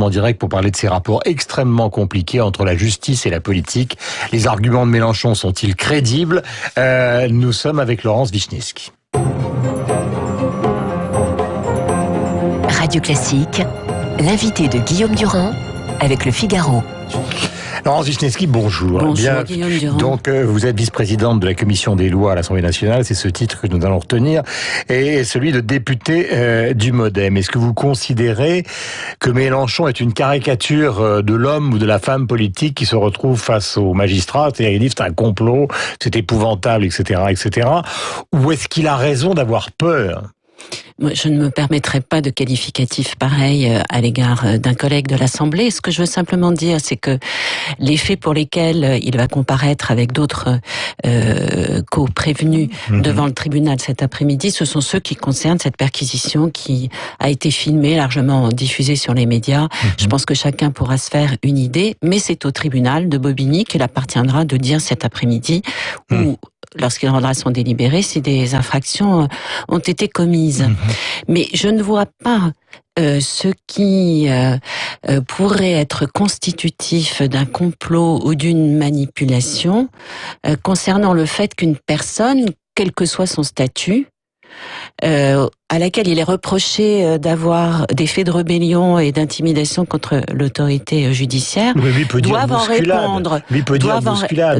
en direct pour parler de ces rapports extrêmement compliqués entre la justice et la politique. Les arguments de Mélenchon sont-ils crédibles? Nous sommes avec Laurence Vichnievsky. Radio Classique, l'invité de Guillaume Durand avec Le Figaro. Laurence Vichnievsky, bonjour. Bonjour Guillaume Durand. Donc vous êtes vice-présidente de la Commission des lois à l'Assemblée nationale, c'est ce titre que nous allons retenir, et celui de député du MoDem. Est-ce que vous considérez que Mélenchon est une caricature de l'homme ou de la femme politique qui se retrouve face aux magistrats, c'est-à-dire il dit c'est un complot, c'est épouvantable, etc., etc., ou est-ce qu'il a raison d'avoir peur ? Moi, je ne me permettrai pas de qualificatif pareil à l'égard d'un collègue de l'Assemblée. Ce que je veux simplement dire, c'est que les faits pour lesquels il va comparaître avec d'autres co-prévenus devant le tribunal cet après-midi, ce sont ceux qui concernent cette perquisition qui a été filmée, largement diffusée sur les médias. Je pense que chacun pourra se faire une idée, mais c'est au tribunal de Bobigny qu'il appartiendra de dire cet après-midi ou lorsqu'il rendra son délibéré, si des infractions ont été commises. Mais je ne vois pas ce qui pourrait être constitutif d'un complot ou d'une manipulation concernant le fait qu'une personne, quel que soit son statut, à laquelle il est reproché d'avoir des faits de rébellion et d'intimidation contre l'autorité judiciaire, doivent en répondre.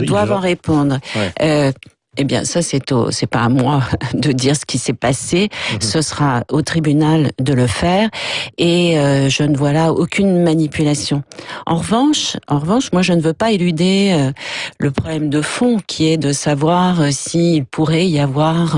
Doivent en répondre. Ouais. Eh bien, ça, c'est pas à moi de dire ce qui s'est passé. Ce sera au tribunal de le faire. Et je ne vois là aucune manipulation. En revanche, moi, je ne veux pas éluder le problème de fond, qui est de savoir s'il pourrait y avoir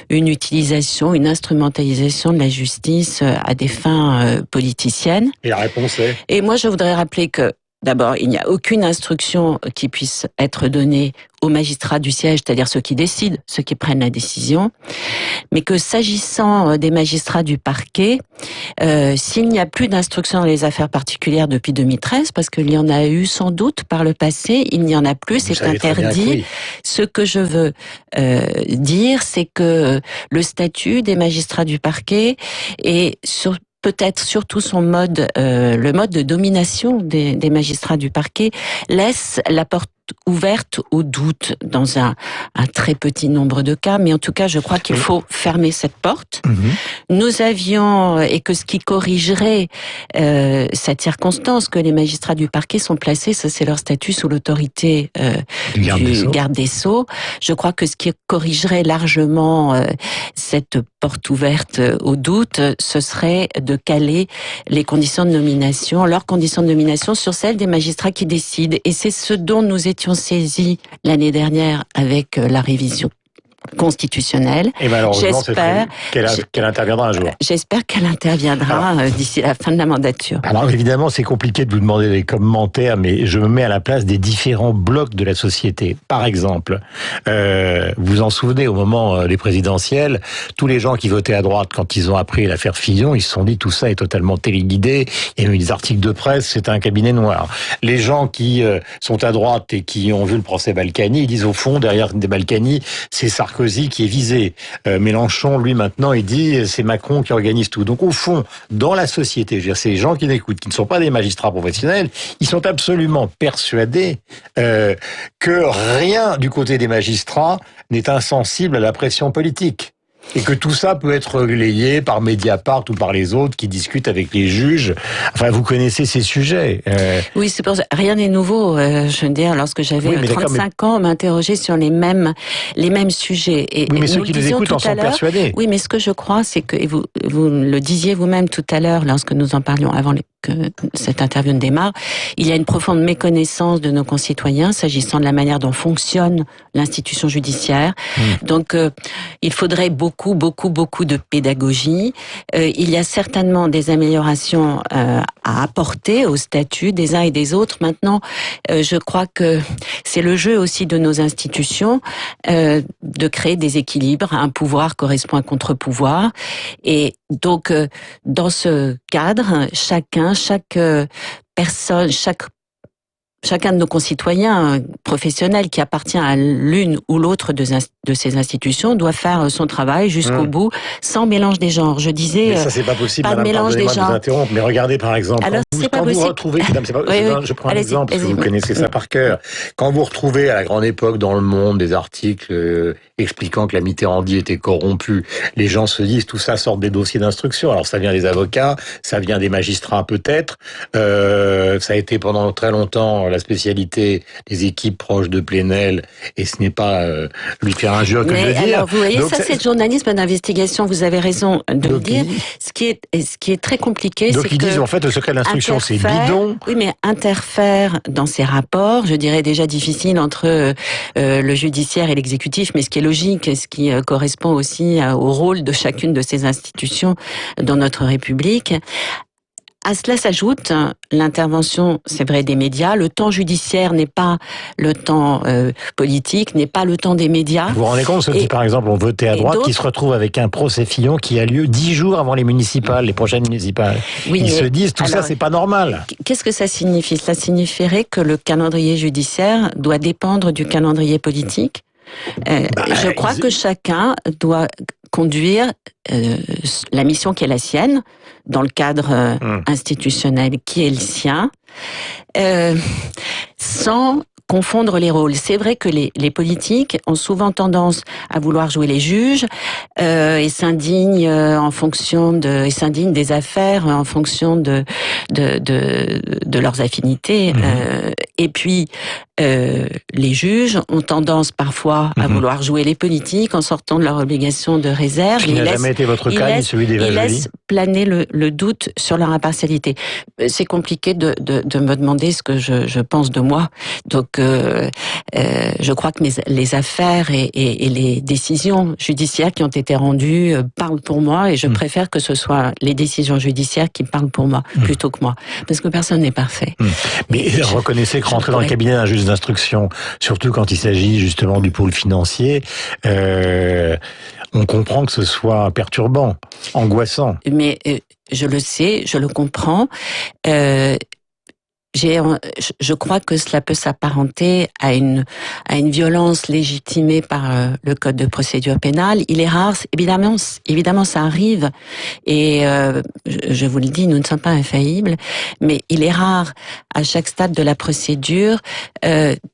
une utilisation, une instrumentalisation de la justice à des fins politiciennes. Et la réponse est ? Et moi, je voudrais rappeler que d'abord, il n'y a aucune instruction qui puisse être donnée aux magistrats du siège, c'est-à-dire ceux qui décident, ceux qui prennent la décision, mais que s'agissant des magistrats du parquet, s'il n'y a plus d'instruction dans les affaires particulières depuis 2013, parce qu'il y en a eu sans doute par le passé, il n'y en a plus, c'est interdit. Oui. Ce que je veux dire, c'est que le statut des magistrats du parquet est peut-être surtout son mode, le mode de domination des magistrats du parquet, laisse la porte ouverte au doute dans un très petit nombre de cas, mais en tout cas, je crois qu'il faut fermer cette porte. Nous avions, et que ce qui corrigerait cette circonstance, que les magistrats du parquet sont placés, ça c'est leur statut, sous l'autorité du garde des Sceaux. Je crois que ce qui corrigerait largement cette porte ouverte au doute, ce serait de caler les conditions de nomination, leurs conditions de nomination sur celles des magistrats qui décident. Et c'est ce dont nous étions saisis l'année dernière avec la révision constitutionnelle. Et malheureusement, j'espère qu'elle interviendra un jour. J'espère qu'elle interviendra d'ici la fin de la mandature. Alors évidemment, c'est compliqué de vous demander des commentaires, mais je me mets à la place des différents blocs de la société. Par exemple, vous vous en souvenez, au moment des présidentielles, tous les gens qui votaient à droite, quand ils ont appris l'affaire Fillon, ils se sont dit tout ça est totalement téléguidé. Il y a eu des articles de presse, c'est un cabinet noir. Les gens qui sont à droite et qui ont vu le procès Balkany, ils disent au fond, derrière des Balkany, c'est Sarkozy qui est visé. Mélenchon, lui, maintenant, il dit c'est Macron qui organise tout. Donc, au fond, dans la société, je veux dire, ces gens qui n'écoutent, qui ne sont pas des magistrats professionnels, ils sont absolument persuadés que rien du côté des magistrats n'est insensible à la pression politique. Et que tout ça peut être relayé par Mediapart ou par les autres qui discutent avec les juges. Enfin, vous connaissez ces sujets. Oui, c'est pour ça. Rien n'est nouveau. Je veux dire, lorsque j'avais 35 ans, on m'interrogeait sur les mêmes sujets. Et, oui, mais ceux qui les écoutent en sont persuadés. Oui, mais ce que je crois, c'est que, et vous le disiez vous-même tout à l'heure, lorsque nous en parlions avant que cette interview ne démarre, il y a une profonde méconnaissance de nos concitoyens s'agissant de la manière dont fonctionne l'institution judiciaire. Donc, il faudrait beaucoup de pédagogie. Il y a certainement des améliorations à apporter au statut des uns et des autres. Maintenant, je crois que c'est le jeu aussi de nos institutions de créer des équilibres. Un pouvoir correspond à un contre-pouvoir. Et donc, dans ce cadre, chaque personne, chaque chacun de nos concitoyens professionnels qui appartient à l'une ou l'autre de ces institutions doit faire son travail jusqu'au bout, sans mélange des genres. Je disais, mais ça c'est pas possible, pas de madame, mélange des genres. Mais regardez par exemple, Alors, quand vous retrouvez, madame, je prends un exemple, parce que vous connaissez ça par cœur. Quand vous retrouvez à la grande époque dans Le Monde des articles expliquant que la Mitterrandie était corrompue, les gens se disent tout ça sort des dossiers d'instruction. Alors ça vient des avocats, ça vient des magistrats peut-être. Ça a été pendant très longtemps la spécialité des équipes proches de Plenel, et ce n'est pas lui faire injure que de le dire. Alors vous voyez, donc, ça c'est le journalisme d'investigation. Vous avez raison de le dire. Ce qui est très compliqué, c'est que... Donc ils disent en fait le secret de l'instruction c'est bidon. Oui, mais interfère dans ces rapports, je dirais déjà difficile entre le judiciaire et l'exécutif, mais ce qui est logique, et ce qui correspond aussi au rôle de chacune de ces institutions dans notre République. À cela s'ajoute l'intervention, c'est vrai, des médias. Le temps judiciaire n'est pas le temps politique, n'est pas le temps des médias. Vous vous rendez compte, ceux qui, par exemple, ont voté à droite, qui se retrouvent avec un procès Fillon qui a lieu 10 jours avant les municipales, les prochaines municipales. Oui, ils se disent, tout ça, c'est pas normal. Qu'est-ce que ça signifie? Cela signifierait que le calendrier judiciaire doit dépendre du calendrier politique. Je crois que chacun doit conduire la mission qui est la sienne, dans le cadre institutionnel qui est le sien, sans confondre les rôles. C'est vrai que les politiques ont souvent tendance à vouloir jouer les juges et s'indignent et s'indignent des affaires en fonction de leurs affinités. Et puis les juges ont tendance parfois à vouloir jouer les politiques en sortant de leur obligation de réserve. Ce qui n'a jamais été votre cas, ni celui d'Eva Joly. Ils laissent planer le doute sur leur impartialité. C'est compliqué de me demander ce que je pense de moi. Donc je crois que les affaires et les décisions judiciaires qui ont été rendues parlent pour moi, et je préfère que ce soit les décisions judiciaires qui parlent pour moi plutôt que moi, parce que personne n'est parfait. Mais reconnaissez que rentrer dans le cabinet d'un juge d'instruction, surtout quand il s'agit justement du pôle financier, on comprend que ce soit perturbant, angoissant. Mais je le sais, je le comprends. Je crois que cela peut s'apparenter à une violence légitimée par le code de procédure pénale. Il est rare, évidemment ça arrive, et je vous le dis, nous ne sommes pas infaillibles, mais il est rare à chaque stade de la procédure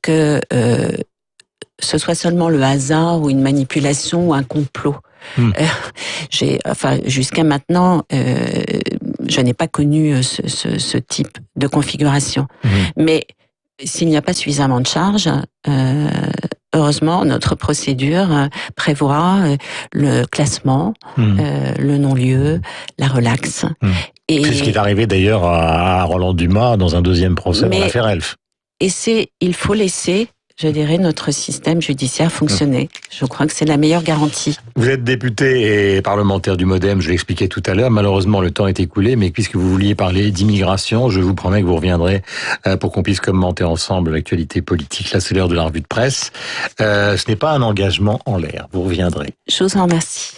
que ce soit seulement le hasard ou une manipulation ou un complot. Jusqu'à maintenant, je n'ai pas connu ce type de configuration. Mais s'il n'y a pas suffisamment de charges, heureusement, notre procédure prévoit le classement, le non-lieu, la relaxe. C'est ce qui est arrivé d'ailleurs à Roland Dumas dans un deuxième procès dans l'affaire Elf. Et il faut laisser, je dirais, notre système judiciaire fonctionner. Je crois que c'est la meilleure garantie. Vous êtes député et parlementaire du MoDem, je l'ai expliqué tout à l'heure. Malheureusement, le temps est écoulé, mais puisque vous vouliez parler d'immigration, je vous promets que vous reviendrez pour qu'on puisse commenter ensemble l'actualité politique. Là, c'est l'heure de la revue de presse. Ce n'est pas un engagement en l'air. Vous reviendrez. Je vous en remercie.